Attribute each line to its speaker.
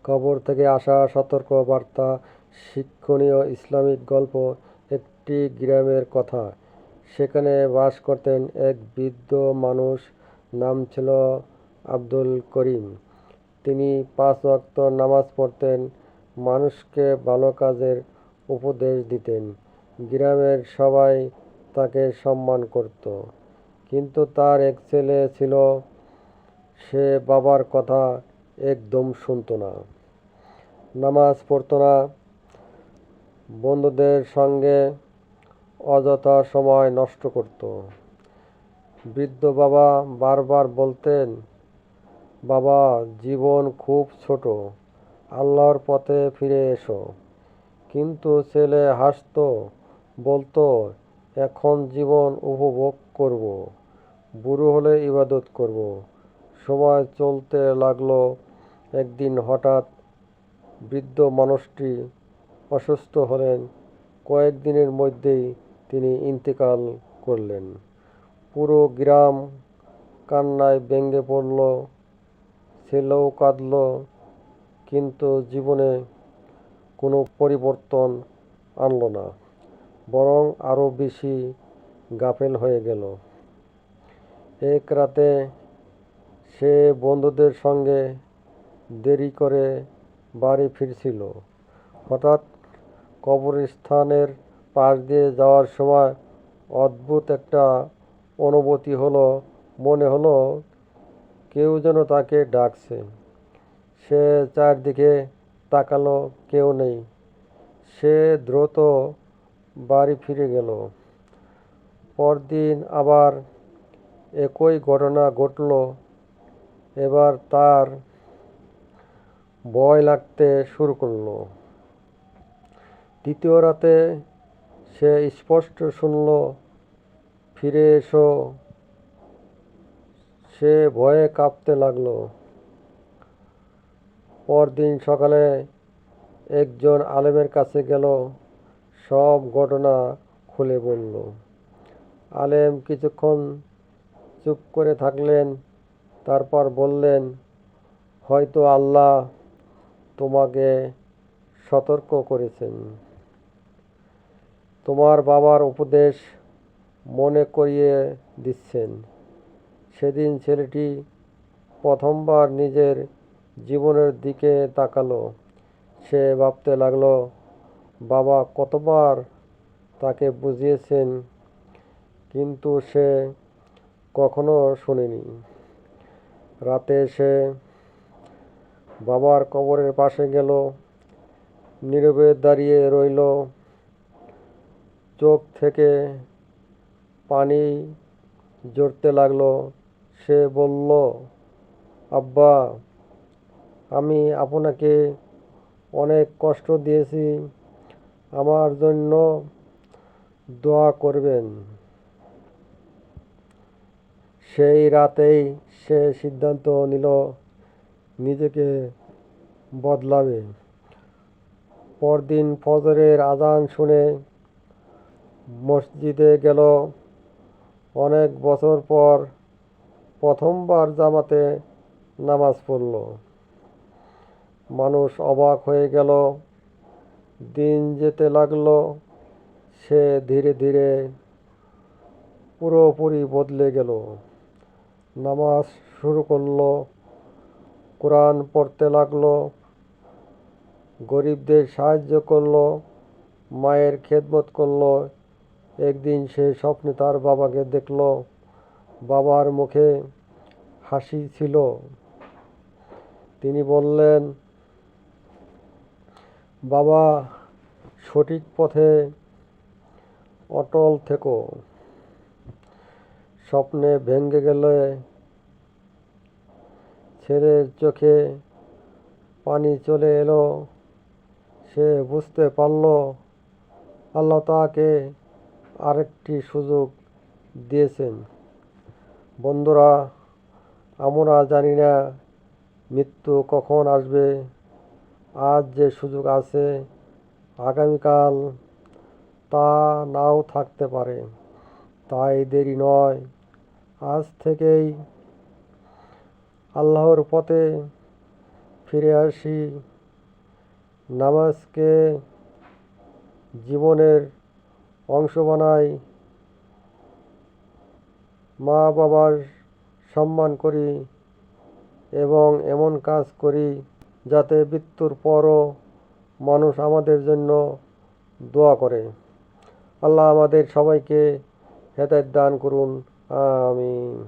Speaker 1: কবর থেকে আসা সতর্ক বার্তা, শিক্ষণীয় ইসলামিক গল্প। একটি গ্রামের কথা। সেখানে বাস করতেন এক বৃদ্ধ মানুষ। নাম ছিল আব্দুল করিম। তিনি 5 ওয়াক্ত নামাজ পড়তেন, মানুষকে ভালো কাজের উপদেশ দিতেন। গ্রামের সবাই তাকে সম্মান করত। কিন্তু তার এক ছেলে ছিল, সে বাবার কথা একদম শুনত না, নামাজ পড়ত না, বন্ধুদের সঙ্গে অযথা সময় নষ্ট করত। বৃদ্ধ বাবা বারবার বলতেন, বাবা, জীবন খুব ছোট, আল্লাহর পথে ফিরে এসো। কিন্তু ছেলে হাসত, বলতো, এখন জীবন উপভোগ করব, বুড়ো হলে ইবাদত করব। সময় চলতে লাগলো। একদিন হঠাৎ বৃদ্ধ মানুষটি অসুস্থ হলেন। কয়েকদিনের মধ্যেই তিনি ইন্তেকাল করলেন। পুরো গ্রাম কান্নায় ভেঙে পড়ল। ছেলেও কাঁদল, কিন্তু জীবনে কোনো পরিবর্তন আনলো না, বরং আরও বেশি গাফেল হয়ে গেল। এক রাতে সে বন্ধুদের সঙ্গে দেরি করে বাড়ি ফিরছিল। হঠাৎ কবরস্থানের পাশ দিয়ে যাওয়ার সময় অদ্ভুত একটা অনুভূতি হলো। মনে হলো কেউ যেন তাকে ডাকছে। সে চারদিকে তাকালো, কেউ নেই। সে দ্রুত বাড়ি ফিরে গেল। পরদিন আবার একই ঘটনা ঘটল। এবার তার ভয় লাগতে শুরু করলো। দ্বিতীয় রাতে সে স্পষ্ট শুনল, ফিরে এসো। সে ভয়ে কাঁপতে লাগলো। পরদিন সকালে একজন আলেমের কাছে গেল, সব ঘটনা খুলে বলল। আলেম কিছুক্ষণ চুপ করে থাকলেন, তারপর বললেন, হয়তো আল্লাহ তোমাকে সতর্ক করেছেন, তোমার বাবার উপদেশ মনে করিয়ে দিচ্ছেন। সেদিন ছেলেটি প্রথমবার নিজের জীবনের দিকে তাকালো। সে ভাবতে লাগলো, বাবা কতবার তাকে বুঝিয়েছেন, কিন্তু সে কখনো শোনেনি। রাতে সে বাবার কবরের পাশে গেল, নীরবে দাঁড়িয়ে রইল। চোখ থেকে পানি ঝরতে লাগলো। সে বলল, আব্বা, আমি আপনাকে অনেক কষ্ট দিয়েছি, আমার জন্য দোয়া করবেন। সেই রাতেই সে সিদ্ধান্ত নিল নিজেকে বদলাবে। পরদিন ফজরের আজান শুনে মসজিদে গেল। অনেক বছর পর প্রথমবার জামাতে নামাজ পড়ল। মানুষ অবাক হয়ে গেল। দিন যেতে লাগলো। সে ধীরে ধীরে পুরোপুরি বদলে গেল। নামাজ শুরু করলো, কোরআন পড়তে লাগলো, গরিবদের সাহায্য করলো, মায়ের খেদমত করলো। একদিন সে স্বপ্নে তার বাবাকে দেখলো। বাবার মুখে হাসি ছিল। তিনি বললেন, বাবা, সঠিক পথে অটল থেকো। স্বপ্নে ভেঙে গেলে ছেলের চোখে পানি চলে এলো। সে বুঝতে পারল আল্লাহ তাকে আরেকটি সুযোগ দিয়েছেন। বন্ধুরা, আমরা জানি না মৃত্যু কখন আসবে। আজ যে সুযোগ আছে, আগামীকাল তা নাও থাকতে পারে। তাই দেরি নয়, আজ থেকেই আল্লাহর পথে ফিরে আসি। নামাজকে জীবনের অংশ বানাই, মা বাবার সম্মান করি এবং এমন কাজ করি যাতে মৃত্যুর পরও মানুষ আমাদের জন্য দোয়া করে। আল্লাহ আমাদের সবাইকে হেদায়েত দান করুন। আমিন।